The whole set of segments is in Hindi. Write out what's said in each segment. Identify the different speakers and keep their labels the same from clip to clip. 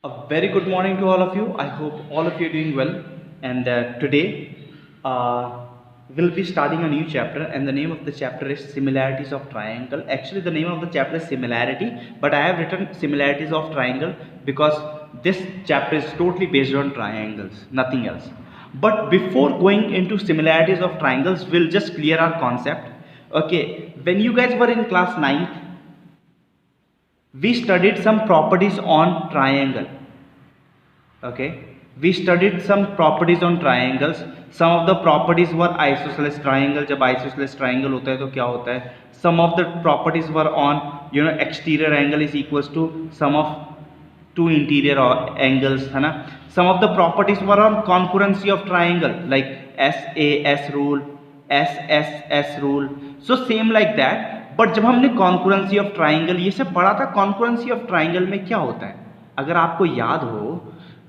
Speaker 1: A very good morning to all of you. I hope all of you are doing well. And today we'll be starting a new chapter, and the name of the chapter is Similarities of Triangle. Actually, the name of the chapter is Similarity, but I have written Similarities of Triangle because this chapter is totally based on triangles, nothing else. But before going into similarities of triangles, we'll just clear our concept. Okay, when you guys were in class 9th, we studied some properties on triangle. Okay, we studied some properties on triangles. Some of the properties were isosceles triangle. जब isosceles triangle होता है तो क्या होता है? Some of the properties were on exterior angle is equals to sum of two interior angles, है ना. Some of the properties were on concurrency of triangle like SAS rule, SSS rule. So same like that. But जब हमने कॉन्कुरेंसी ऑफ ट्राइंगल ये सब पढ़ा था, कॉन्कुरेंसी ऑफ ट्राइंगल में क्या होता है अगर आपको याद हो.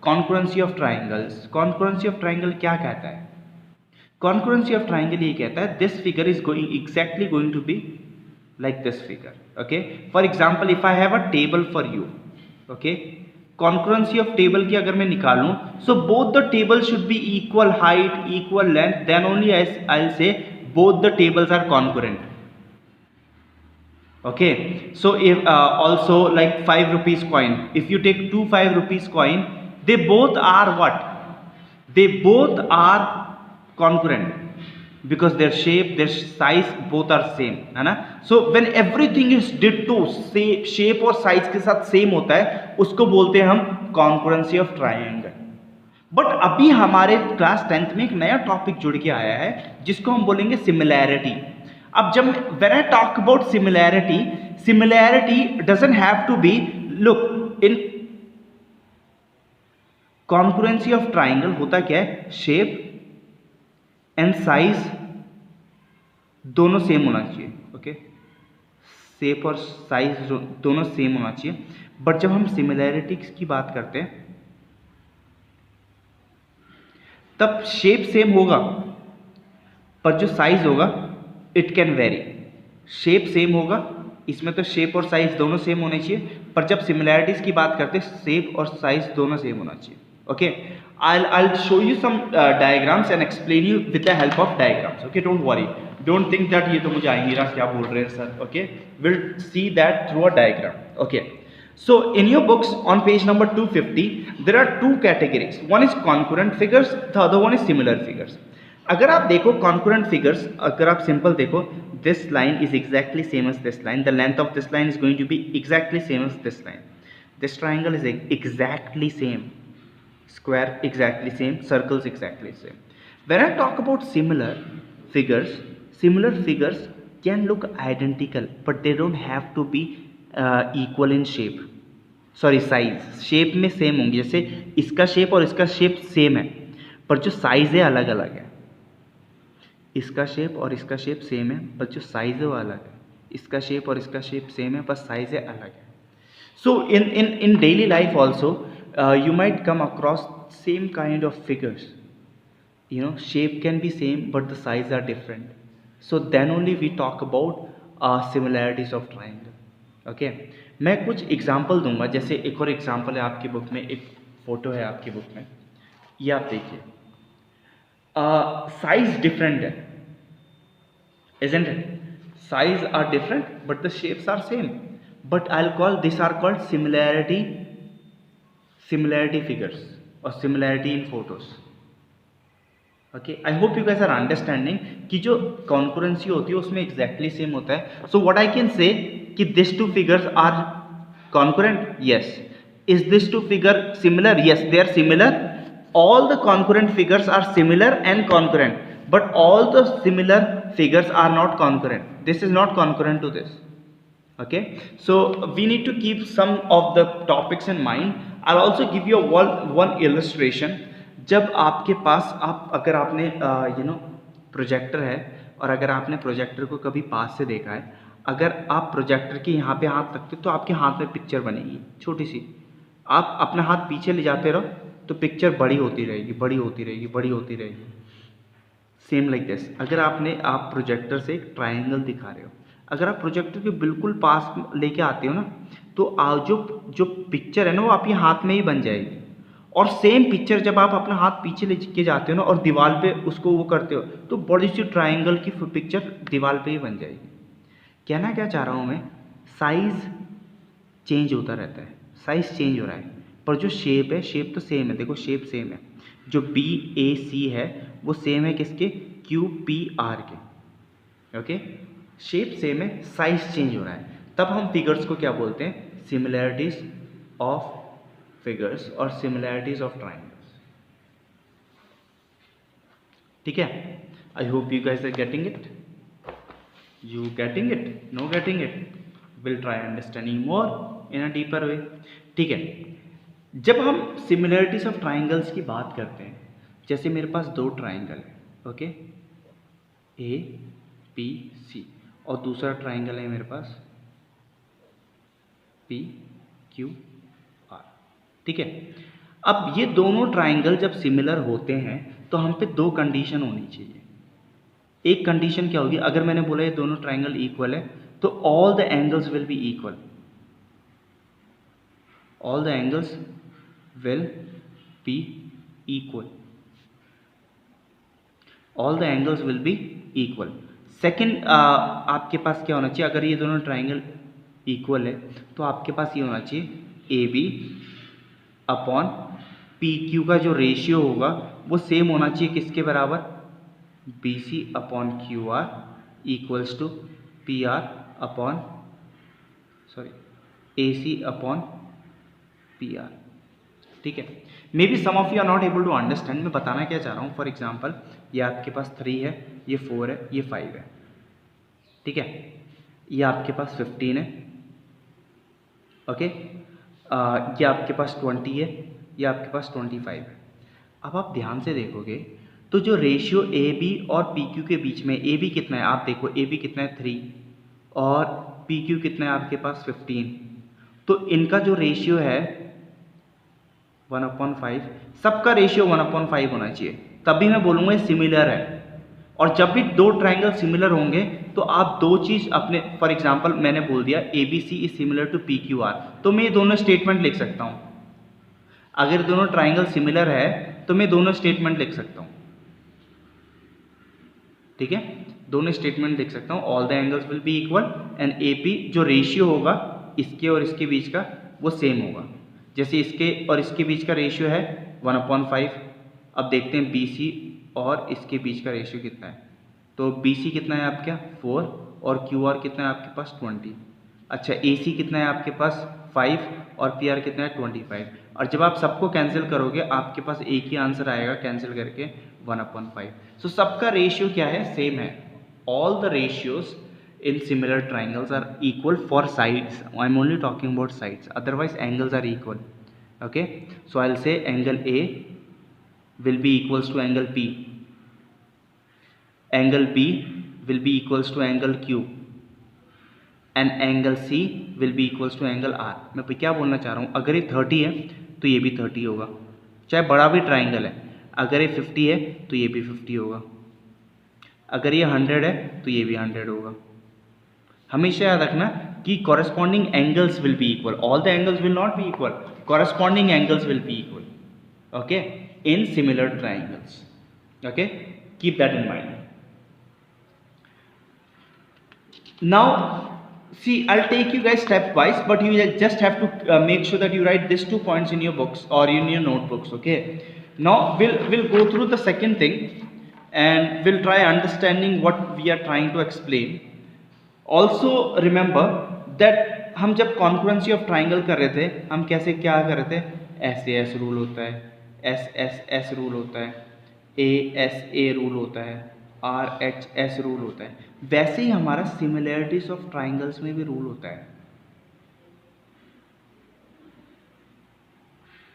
Speaker 1: कॉन्कुरेंसी ऑफ ट्राइंगल क्या कहता है? कॉन्कुरेंसी ऑफ ट्राइंगल ये कहता है this figure is going exactly going to be like this figure. Okay, for example if I have a table for you. Okay, concurrency of table की अगर मैं निकालूं, so both the table should be equal height, equal length, then only I will say both the tables are concurrent. Okay, so if also like 5 rupees coin, if you take two 5 rupees coin, they both are what? They both are congruent because their shape, their size both are same, है ना. So when everything is ditto, say shape और size के साथ same होता है, उसको बोलते हैं हम congruency of triangle. बट अभी हमारे क्लास 10th में एक नया टॉपिक जुड़ के आया है जिसको हम बोलेंगे सिमिलैरिटी. अब जब when I talk about similarity doesn't have to be, look, in congruency of triangle होता क्या है? शेप एंड साइज दोनों सेम होना चाहिए. ओके, शेप और साइज दोनों सेम होना चाहिए. बट जब हम सिमिलैरिटी की बात करते हैं तब शेप सेम होगा पर जो साइज होगा it can very. Shape same होगा, इसमें तो शेप और साइज दोनों सेम होने चाहिए, पर जब सिमिलैरिटीज की बात करते हैं शेप और साइज दोनों सेम होना चाहिए. Okay, I'll show you some diagrams and explain you with the help of diagrams. Okay, don't worry, don't think that ये तो मुझे आ ही नहीं रहा क्या बोल रहे हैं sir. Okay, we'll see that through a diagram. Okay, so in your books on page number 250 there are two categories. One is concurrent figures, the other one is similar figures. अगर आप देखो कॉन्कुरेंट फिगर्स, अगर आप सिंपल देखो, this line is exactly same as this line, the length of this line is going to be exactly same as this line, this triangle is exactly same, square exactly same, circles exactly same. When I talk about similar figures can look identical but they don't have to be equal in shape, sorry size. Shape में सेम होंगे, जैसे इसका शेप और इसका शेप सेम है पर जो साइज है अलग अलग है. इसका शेप और इसका शेप सेम है पर जो साइज है वो अलग है. इसका शेप और इसका शेप सेम है पर साइज है अलग है. So in daily life also you might come across same kind of figures. Shape can be same but the size are different. So then only we talk about similarities of triangle. Okay, मैं कुछ एग्जाम्पल दूंगा. जैसे एक और एग्जाम्पल है आपकी बुक में, एक फोटो है आपकी बुक में, ये आप देखिए. साइज डिफरेंट है, isn't it? Size are different but the shapes are same, but I'll call these are called similarity figures or similarity in photos. Okay, I hope you guys are understanding कि जो concurrency होती है उसमें exactly same होता है. So what I can say कि these two figures are concurrent? Yes. Is this two figure similar? Yes, they are similar. All the concurrent figures are similar and concurrent, but all the similar figures are not concurrent. This is not concurrent to this. Okay, so we need to keep some of the topics in mind. I'll also give you one illustration. जब आपके पास अगर आपने प्रोजेक्टर है और अगर आपने प्रोजेक्टर को कभी पास से देखा है, अगर आप प्रोजेक्टर के यहाँ पे हाथ रखते तो आपके हाथ में पिक्चर बनेगी छोटी सी. आप अपना हाथ पीछे ले जाते रहो तो पिक्चर बड़ी होती रहेगी, बड़ी होती रहेगी, बड़ी होती रहेगी. सेम लाइक दिस, अगर आप प्रोजेक्टर से एक ट्राइंगल दिखा रहे हो, अगर आप प्रोजेक्टर के बिल्कुल पास लेके आते हो ना, तो जो जो पिक्चर है ना वो आपके हाथ में ही बन जाएगी। और सेम पिक्चर जब आप अपना हाथ पीछे लेके जाते हो ना और दीवार पे उसको वो करते हो, तो बड़ी सी ट्राइंगल की पिक्चर दीवार पे ही बन जाएगी। कहना क्या चाह रहा हूँ मैं, साइज़ चेंज होता रहता है, साइज़ चेंज हो रहा है, पर जो शेप है, शेप तो सेम है। देखो शेप सेम है, जो BAC है वो सेम है किसके, QPR के। ओके, शेप सेम है, साइज चेंज हो रहा है। तब हम फिगर्स को क्या बोलते हैं, सिमिलैरिटीज ऑफ फिगर्स और सिमिलैरिटीज ऑफ ट्राइंगल्स। ठीक है, I hope you guys are getting it. You getting it? No getting it? We'll try understanding more in a deeper way. ठीक है, जब हम सिमिलरिटीज ऑफ ट्राइंगल्स की बात करते हैं, जैसे मेरे पास दो ट्राइंगल है, ओके, ABC, और दूसरा ट्राइंगल है मेरे पास PQR। ठीक है, अब ये दोनों ट्राइंगल जब सिमिलर होते हैं तो हम पे दो कंडीशन होनी चाहिए। एक कंडीशन क्या होगी, अगर मैंने बोला ये दोनों ट्राइंगल इक्वल है तो all the angles will be equal, all the angles will be equal, all the angles will be equal. Second, आपके पास क्या होना चाहिए, अगर ये दोनों ट्राइंगल इक्वल है तो आपके पास ये होना चाहिए AB अपॉन PQ का जो रेशियो होगा वो सेम होना चाहिए किसके बराबर, BC upon QR equals to PR upon AC upon PR। ठीक है, maybe some of you are not able to understand. मैं बताना क्या चाह रहा हूँ, फॉर एग्जाम्पल ये आपके पास 3 है, ये 4 है, ये 5 है। ठीक है, ये आपके पास 15 है, ओके, ये आपके पास 20 है, ये आपके पास 25 है। अब आप ध्यान से देखोगे तो जो रेशियो AB और PQ के बीच में, AB कितना है आप देखो, AB कितना है 3 और PQ कितना है आपके पास 15, तो इनका जो रेशियो है 1/5, सबका रेशियो 1/5 होना चाहिए, तभी मैं बोलूँगा सिमिलर है। और जब भी दो ट्राइंगल सिमिलर होंगे तो आप दो चीज़ अपने, फॉर एग्जांपल मैंने बोल दिया ABC is similar to PQR, तो मैं ये दोनों स्टेटमेंट लिख सकता हूँ। अगर दोनों ट्राइंगल सिमिलर है तो मैं दोनों स्टेटमेंट लिख सकता हूँ। ठीक है, दोनों स्टेटमेंट लिख सकता हूँ, all the angles will be equal and AP जो रेशियो होगा इसके और इसके बीच का वो सेम होगा। जैसे इसके और इसके बीच का रेशियो है 1/5। अब देखते हैं BC और इसके बीच का रेशियो कितना है, तो BC कितना है आपका 4 और QR कितना है आपके पास 20। अच्छा, AC कितना है आपके पास 5 और PR कितना है 25। और जब आप सबको कैंसिल करोगे आपके पास एक ही आंसर आएगा कैंसिल करके 1/5। सो सबका रेशियो क्या है, सेम है। All the ratios in similar triangles are equal for sides. I'm only talking about sides, otherwise angles are equal. Okay, so I'll say angle A will be equals to angle P, angle B will be equals to angle Q and angle C will be equals to angle R। मैं क्या बोलना चाह रहा हूँ, अगर ये 30 है तो ये भी 30 होगा, चाहे बड़ा भी ट्राइंगल है। अगर ये 50 है तो ये भी 50 होगा, अगर ये 100 है तो ये भी 100 होगा। हमेशा याद रखना कि corresponding angles will be equal, all the angles will not be equal, corresponding angles will be equal, okay, in similar triangles. Okay, keep that in mind. Now see, I'll take you guys stepwise, but you just have to make sure that you write these 2 points in your books or in your notebooks. Okay, now we'll go through the second thing and we'll try understanding what we are trying to explain. Also remember that हम जब कॉन्क्रुएंसी ऑफ ट्राइंगल कर रहे थे हम कैसे क्या कर रहे थे, एस रूल होता है, एस रूल होता है, ए रूल होता है, RHS रूल होता है। वैसे ही हमारा सिमिलैरिटीज ऑफ ट्राइंगल्स में भी रूल होता है।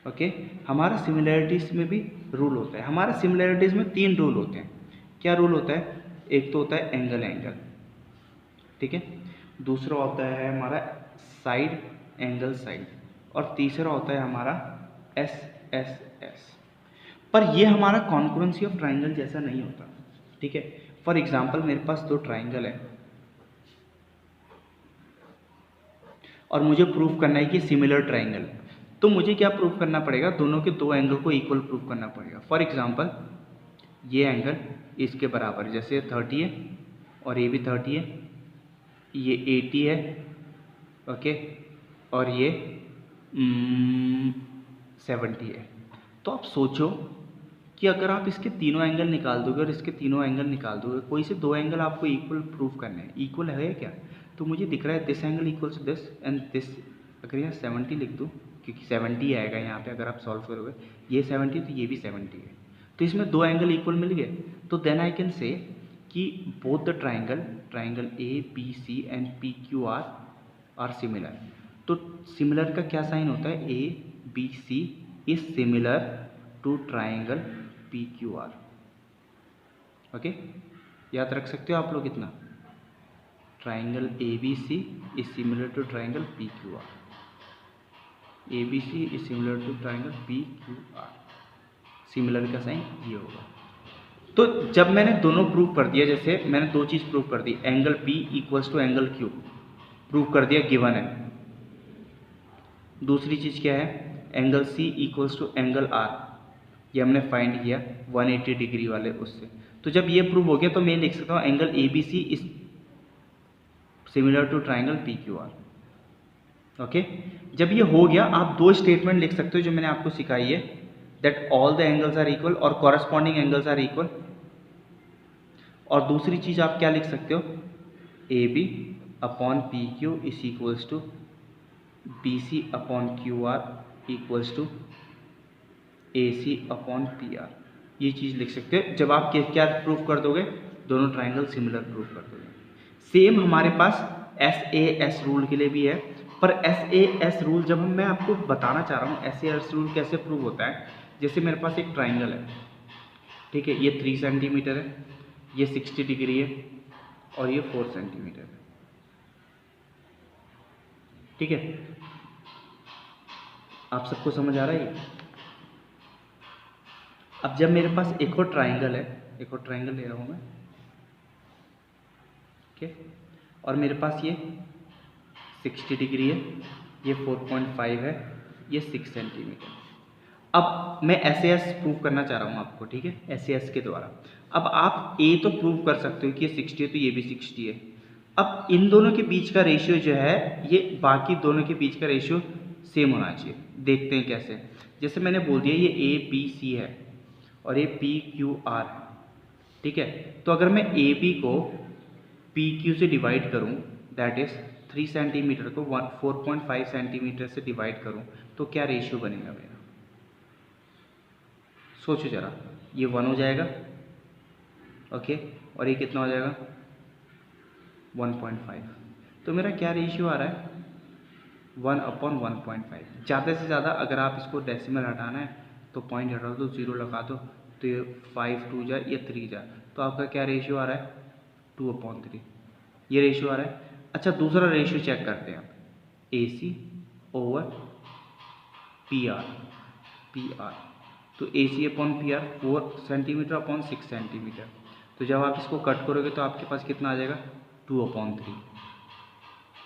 Speaker 1: ओके, हमारा सिमिलैरिटीज में भी रूल होता है। हमारा सिमिलैरिटीज में 3 रूल होते हैं। क्या रूल होता है, एक तो होता है एंगल, ठीक है, दूसरा होता है हमारा साइड एंगल साइड, और तीसरा होता है हमारा एस। पर ये हमारा कॉन्क्रुएंसी ऑफ ट्राइंगल जैसा नहीं होता। ठीक है, फॉर एग्जांपल मेरे पास 2 ट्राइंगल है, और मुझे प्रूव करना है कि सिमिलर ट्राइंगल। तो मुझे क्या प्रूव करना पड़ेगा, दोनों के दो एंगल को इक्वल प्रूव करना पड़ेगा। फॉर एग्जांपल ये एंगल इसके बराबर, जैसे 30 है और ये भी 30 है, ये 80 है, ओके, और ये 70 है। तो आप सोचो कि अगर आप इसके तीनों एंगल निकाल दोगे और इसके तीनों एंगल निकाल दोगे, कोई से दो एंगल आपको इक्वल प्रूव करने हैं, इक्वल है क्या? तो मुझे दिख रहा है this angle equals this and this. अगर यहाँ 70 लिख दूँ, क्योंकि 70 आएगा यहाँ पे अगर आप सॉल्व करोगे, ये 70 तो ये भी 70 है, तो इसमें दो एंगल इक्वल मिल गए। तो देन आई कैन से कि both the triangle A B C and P Q R similar. तो सिमिलर का क्या साइन होता है, A B C is similar to triangle P Q R. Okay, याद रख सकते हो आप लोग इतना, triangle A B C is similar to triangle P Q R, A B C is similar to triangle P Q R. Similar का साइन ये होगा। तो जब मैंने दोनों प्रूव कर दिया, जैसे मैंने दो चीज़ प्रूव कर दी, angle P equals to angle Q prove कर दिया, गिवन है। दूसरी चीज़ क्या है, angle C equals to angle R, ये हमने फाइंड किया 180 डिग्री वाले उससे। तो जब ये प्रूव हो गया तो मैं लिख सकता हूँ angle A B C is similar to triangle P Q R. Okay, जब ये हो गया आप दो स्टेटमेंट लिख सकते हो जो मैंने आपको सिखाई है, that all the angles are equal और कॉरस्पॉन्डिंग एंगल्स आर इक्वल। और दूसरी चीज़ आप क्या लिख सकते हो, A B upon P Q is equals to B C upon Q R equals to A C upon P R. ये चीज़ लिख सकते हो जब आप क्या प्रूफ कर दोगे, दोनों ट्राइंगल सिमिलर प्रूफ कर दोगे। सेम हमारे पास SAS रूल के लिए भी है, पर SAS रूल जब मैं आपको बताना चाह रहा हूँ SAS रूल कैसे प्रूव होता है। जैसे मेरे पास एक ट्राइंगल है, ठीक है, ये 3 सेंटीमीटर है, ये 60 डिग्री है और ये 4 सेंटीमीटर है, ठीक है, आप सबको समझ आ रहा है ये? अब जब मेरे पास एक और ट्राइंगल है, एक और ट्राइंगल ले रहा हूँ मैं, ठीक है, और मेरे पास ये 60 डिग्री है, ये 4.5 है, ये 6 सेंटीमीटर। अब मैं SAS प्रूव करना चाह रहा हूँ आपको, ठीक है, SAS के द्वारा। अब आप A तो प्रूव कर सकते हो कि ये 60 है तो ये भी 60 है। अब इन दोनों के बीच का रेशियो जो है, ये बाकी दोनों के बीच का रेशियो सेम होना चाहिए। देखते हैं कैसे। जैसे मैंने बोल दिया ये ABC है और ये PQR है, ठीक है। तो अगर मैं AB को PQ से डिवाइड करूं, दैट इज 3 सेंटीमीटर को 4.5 सेंटीमीटर से डिवाइड करूं, तो क्या रेशियो बनेगा मेरा? सोचो जरा, ये 1 हो जाएगा, ओके, और ये कितना हो जाएगा 1.5। तो मेरा क्या रेशियो आ रहा है 1/1.5। ज़्यादा से ज़्यादा अगर आप इसको डेसिमल हटाना है तो पॉइंट हटा दो, 0 लगा दो, तो ये 5 2 जा, ये 3 जा, तो आपका क्या रेशियो आ रहा है 2/3, ये रेशियो आ रहा है। अच्छा, दूसरा रेशियो चेक करते हैं आप, AC ओवर PR। तो AC upon PR 4 centimetre upon 6 centimetre. तो जब आप इसको कट करोगे तो आपके पास कितना आ जाएगा 2/3।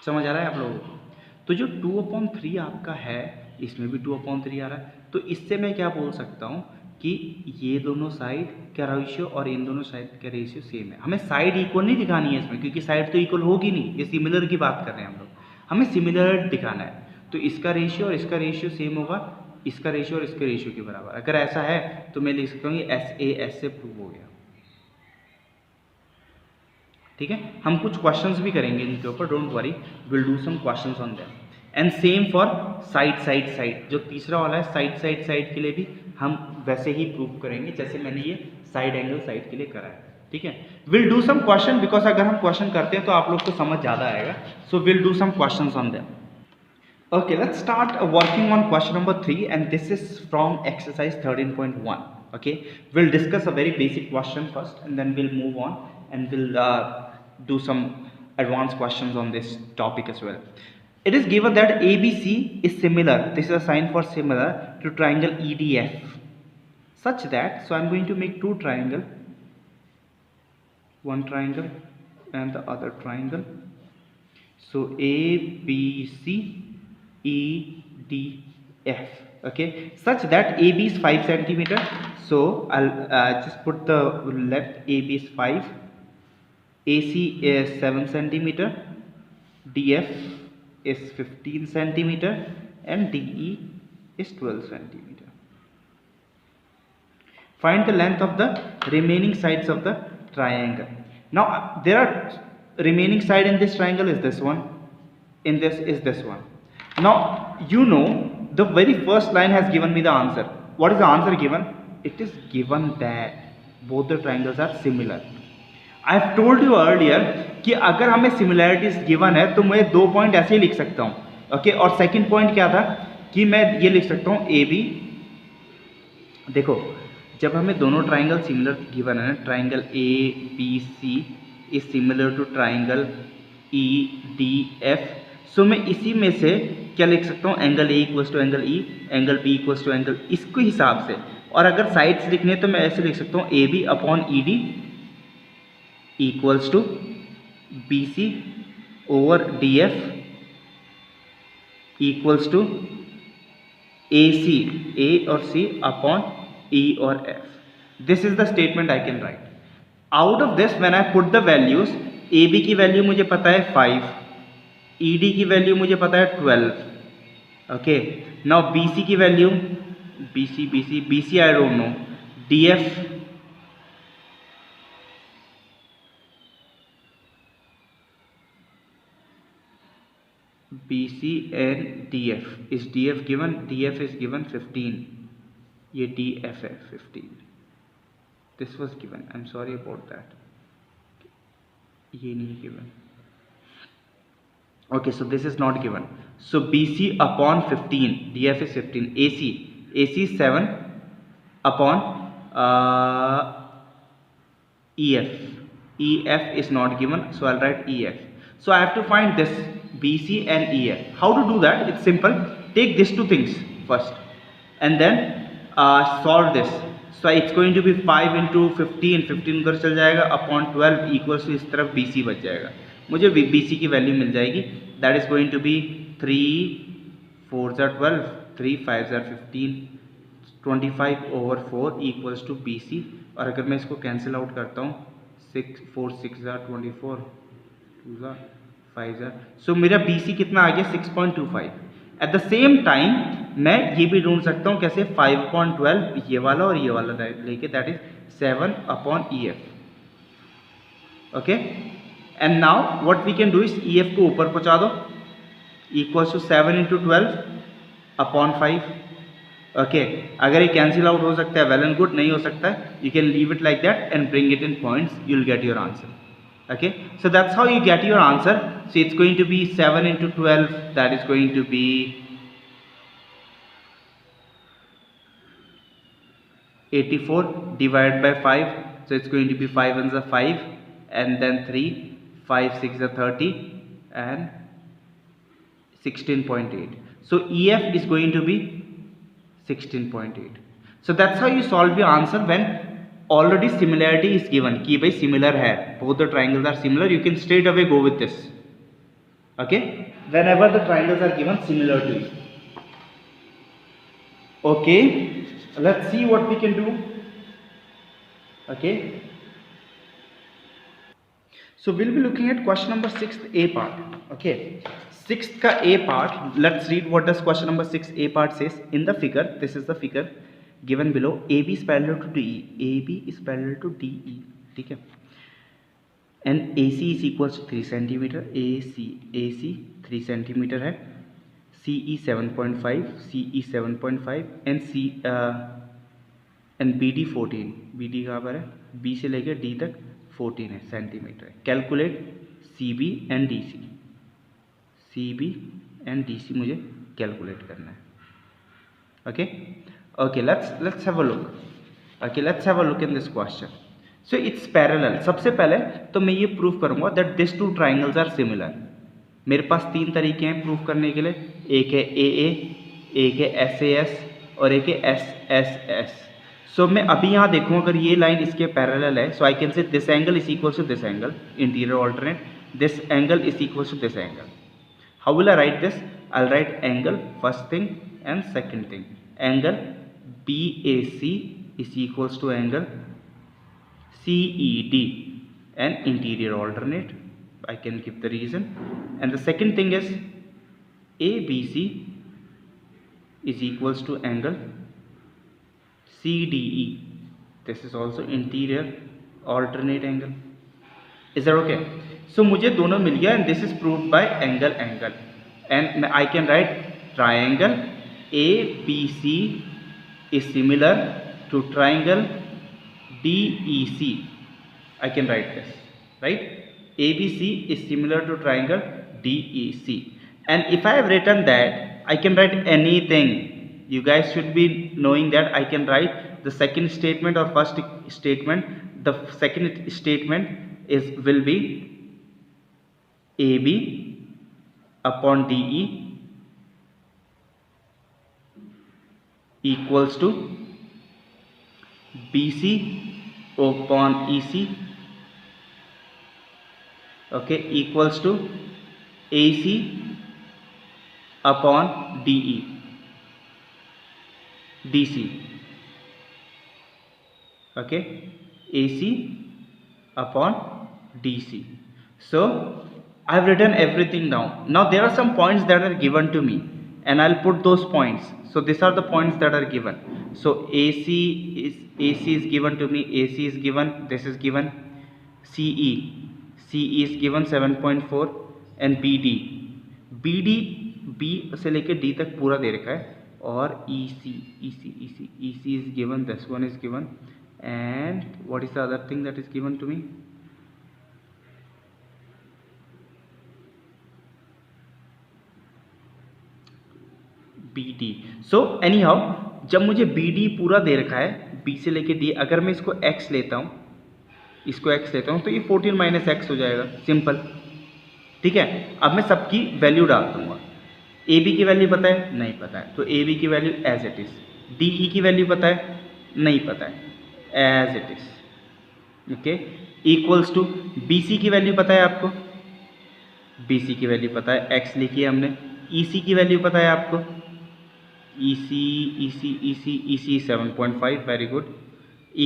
Speaker 1: समझ आ रहा है आप लोगों को? तो जो 2/3 आपका है, इसमें भी 2/3 आ रहा है। तो इससे मैं क्या बोल सकता हूँ कि ये दोनों साइड का रेशियो और इन दोनों साइड का रेशियो सेम है। हमें साइड इक्वल नहीं दिखानी है इसमें, क्योंकि साइड तो इक्वल होगी नहीं, ये सिमिलर की बात कर रहे हैं हम लोग, हमें सिमिलर दिखाना है। तो इसका रेशियो और इसका रेशियो सेम होगा, इसका रेशियो और इसके रेशियो के बराबर। अगर ऐसा है तो मैं लिख सकता हूँ ये SAS से प्रूव हो गया, ठीक है। हम कुछ क्वेश्चंस भी करेंगे इनके ऊपर, don't worry, will do some questions on that. And same for side, जो तीसरा वाला है साइड के लिए भी हम वैसे ही प्रूव करेंगे जैसे मैंने ये साइड एंगल साइड के लिए करा है, ठीक है। Will do some question, because अगर हम क्वेश्चन करते हैं तो आप लोग को समझ ज़्यादा आएगा। So will do some questions on that. Okay, let's start working on question number 3, and this is from exercise 13.1. Okay, we'll discuss a very basic question first and then we'll move on and we'll do some advanced questions on this topic as well. It is given that ABC is similar, this is a sign for similar, to triangle EDF, such that, so I'm going to make two triangle, one triangle and the other triangle, So ABC, EDF. Okay, such that AB is 5 centimeter. So I'll just put the length. AB is 5, AC is 7 centimeter, DF is 15 centimeter, and DE is 12 centimeter. Find the length of the remaining sides of the triangle. Now there are remaining side in this triangle is this one, in this is this one. Now you know the very first line has given me the answer. What is the answer given? It is given that both the triangles are similar. I have told you earlier कि अगर हमें similarities given है तो मैं 2 पॉइंट ऐसे ही लिख सकता हूँ. ओके, और सेकंड पॉइंट क्या था कि मैं ये लिख सकता हूँ ए बी. देखो, जब हमें दोनों ट्राइंगल सिमिलर गिवन है ना, triangle A B C is similar to triangle E D F, so मैं इसी में से क्या लिख सकता हूँ, angle A equals to angle E, angle B equals to angle, इसके हिसाब से. और अगर साइड्स लिखने तो मैं ऐसे लिख सकता हूँ A B upon E D equals to B C over D F equals to A C, A और C upon E or F. This is the statement I can write. Out of this, when I put the values, AB की वैल्यू मुझे पता है 5, ED की वैल्यू मुझे पता है 12. Okay. Now BC की value, BC I don't know. DF BC and DF. Is DF given? DF is given 15. ये DF है 15. This was given. I'm sorry about that. ये नहीं given. Okay, so this is not given. So BC upon 15. DF is 15. AC is 7 upon EF. EF is not given, so I'll write EF. So I have to find this BC and EF. How to do that? It's simple. Take these two things first, and then solve this. So it's going to be 5 into 15, 15 उधर चल जाएगा, अपॉन 12 इक्वल्स टू इस तरफ BC बच जाएगा. मुझे BC की वैल्यू मिल जाएगी. That is going to be 3 4 12, 3 5 15, 25 over 4 equals to BC. और अगर मैं इसको कैंसिल आउट करता हूँ, 6 4 6 24, 2 5, सो मेरा BC कितना आ गया 6.25. एट द सेम टाइम मैं ये भी ढूंढ सकता हूँ कैसे, 5.12 ये वाला और ये वाला लेके, that is 7 upon EF. Okay, and now what we can do is EF को ऊपर पहुंचा दो, equals to 7 into 12 upon 5. Okay, अगर ये कैंसिल आउट हो सकता है, वेल एंड गुड. नहीं हो सकता है, you can leave it like that and bring it in points, you will get your answer. Okay, so that's how you get your answer. So it's going to be 7 into 12, that is going to be 84 divided by 5. So it's going to be 5 ones are 5, and then 3, 5 6 are 30, and 16.8. So EF is going to be 16.8. So that's how you solve your answer when already similarity is given कि भाई similar है, both the triangles are similar. You can straight away go with this. Okay, whenever the triangles are given similar to you. Okay, let's see what we can do. Okay, so we'll be looking at question number 6th A part. Okay, 6th का A part. Let's read what does question number 6 A part says in the figure. This is the figure given below. AB is parallel to DE. AB is parallel to DE. ठीक है, and AC is equals to 3 centimeter. AC 3 centimeter है. CE 7.5, CE 7.5, and BD 14. BD कहाँ पर है? B से लेकर D तक 14 है centimetre. Calculate CB and DC. CB and DC मुझे कैलकुलेट करना है. Okay. Okay, let's have a look. Okay, let's have a look in this question. So it's parallel. सबसे पहले तो मैं ये प्रूफ करूँगा that these two triangles are similar. मेरे पास 3 तरीके हैं प्रूफ करने के लिए. एक है AA, एक है SAS और एक है SSS. So मैं अभी यहाँ देखूँ, अगर ये लाइन इसके पैरेलल है, so I can say this angle is equals to this angle, interior alternate, this angle is equals to this angle. How will I write this? I'll write angle first thing and second thing. Angle BAC is equals to angle CED and interior alternate. I can give the reason. And the second thing is ABC is equals to angle CDE. This is also interior alternate angle. Is that okay? So मुझे दोनों मिल गया and this is proved by angle and I can write triangle ABC is similar to triangle DEC. I can write this, right? ABC is similar to triangle DEC, and if I have written that, I can write anything. You guys should be knowing that I can write the second statement or first statement. The second statement will be AB upon DE equals to BC upon EC, okay, equals to AC upon DC, okay, AC upon DC. So I have written everything down. Now there are some points that are given to me and I'll put those points. So these are the points that are given. So AC is given to me, AC is given, this is given, CE is given 7.4 and BD B से लेके D तक पूरा दे रखा है और EC is given, this one is given, and what is the other thing that is given to me? BD. So anyhow जब मुझे BD पूरा दे रखा है B से लेके D, अगर मैं इसको X लेता हूँ, तो ये 14 माइनस एक्स हो जाएगा, सिंपल, ठीक है। अब मैं सबकी वैल्यू डाल दूंगा। AB की वैल्यू पता है? नहीं पता है, तो AB की value as it is. DE की वैल्यू पता है? नहीं पता है, as it is, okay. Equals to BC की वैल्यू पता है आपको? BC की वैल्यू पता है, X लिखी है हमने। EC की वैल्यू पता है आपको? EC 7.5, very good.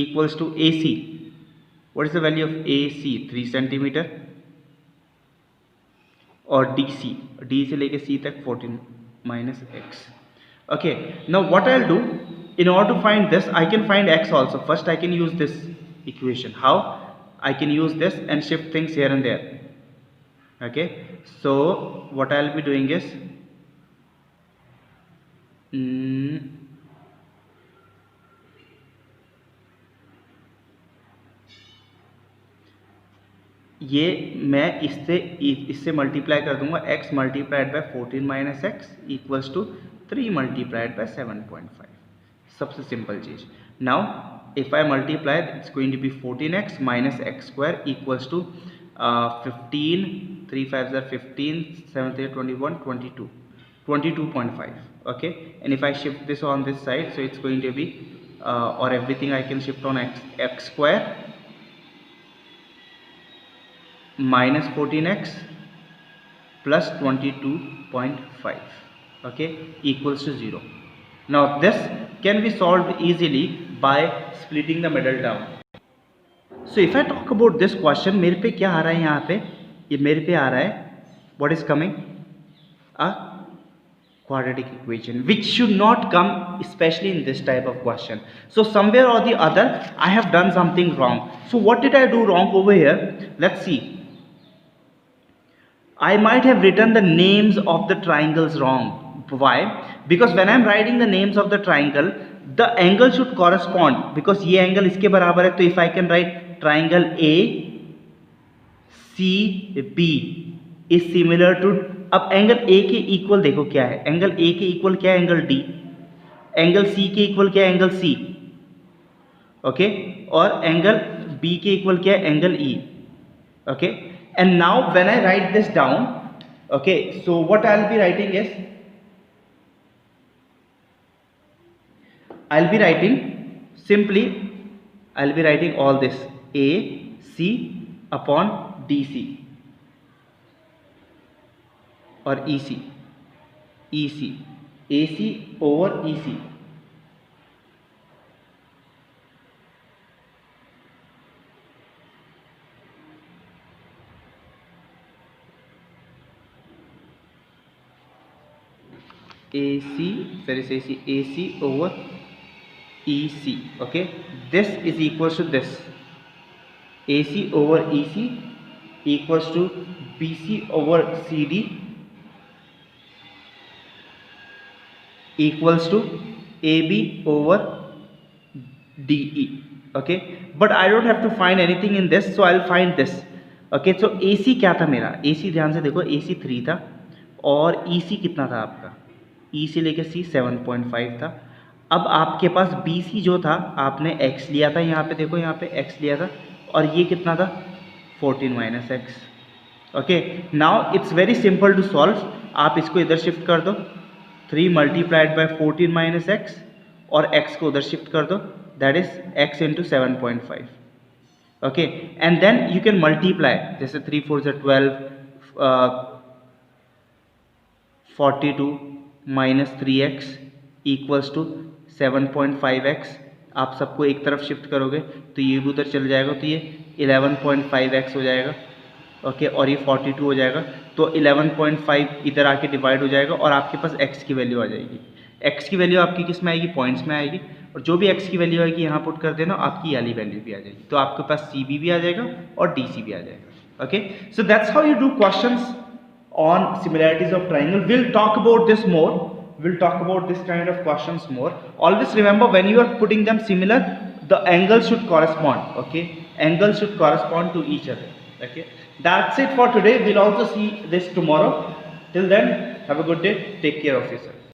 Speaker 1: Equals to AC, what is the value of AC? 3 centimeter, और DC, D से लेके C तक 14 minus X. Okay, now what I'll do, in order to find this, I can find X also. First I can use this equation. How? I can use this and shift things here and there. Okay, so what I'll be doing is ये मैं इससे मल्टीप्लाई कर दूंगा, x multiplied by 14 minus x equals to 3 multiplied by 7.5, सबसे सिंपल चीज। Now if I multiply, it's going to be 14x minus x square equals to 15, 3 5 are 15, 7 3 21, 22.5, okay। And if I shift this on this side, so it's going to be or everything I can shift on x square minus 14x plus 22.5, okay, equals to 0. Now this can be solved easily by splitting the middle down. So if I talk about this question, मेरे पे क्या आ रहा है यहाँ पे? ये मेरे पे आ रहा है, what is coming? A quadratic equation, which should not come especially in this type of question. So somewhere or the other I have done something wrong. So what did I do wrong over here? Let's see. I might have written the names of the triangles wrong. Why? Because when I am writing the names of the triangle, the angle should correspond, because ये angle इसके बराबर है, तो if I can write triangle A C B is similar to, अब एंगल A के इक्वल देखो क्या है, एंगल A के इक्वल क्या है? Angle D। एंगल C के इक्वल क्या है? Angle C, okay. और एंगल B के इक्वल क्या है? Angle E, okay. And now when I write this down, okay, so what I'll be writing is, I'll be writing simply, I'll be writing all this A C upon DC, और EC, EC, AC over EC. AC, where is AC? AC over EC. Okay, this is equals to this. AC over EC equals to BC over CD equals to AB over DE. Okay, but I don't have to find anything in this, so I'll find this. Okay, so AC क्या था मेरा? AC ध्यान से देखो, AC 3 था और EC कितना था आपका? E से लेकर C 7.5 था. अब आपके पास BC जो था, आपने X लिया था, यहाँ पे देखो, यहाँ पे X लिया था, और ये कितना था? 14 minus x. Okay, now it's very simple to solve. आप इसको इधर शिफ्ट कर दो, 3 मल्टीप्लाइड बाय 14 माइनस एक्स, और x को उधर शिफ्ट कर दो, that is x into 7.5. Okay, and then you can multiply, जैसे 3 4 से 12, 42 minus 3x equals to 7.5x. आप सबको एक तरफ शिफ्ट करोगे तो ये भी उधर चल जाएगा, तो ये 11.5x हो जाएगा. ओके, और ये 42 हो जाएगा, तो 11.5 इधर आके डिवाइड हो जाएगा और आपके पास x की वैल्यू आ जाएगी. x की वैल्यू आपकी किस में आएगी? पॉइंट्स में आएगी, और जो भी x की वैल्यू आएगी यहाँ पुट कर देना, आपकी वाली वैल्यू भी आ जाएगी, तो आपके पास CB भी आ जाएगा और DC भी आ जाएगा. Okay, so that's how you do questions on similarities of triangle. We'll talk about this more. We'll talk about this kind of questions more. Always remember, when you are putting them similar, the angles should correspond. Okay, angles should correspond to each other. Okay, that's it for today. We'll also see this tomorrow. Till then, have a good day. Take care of yourself.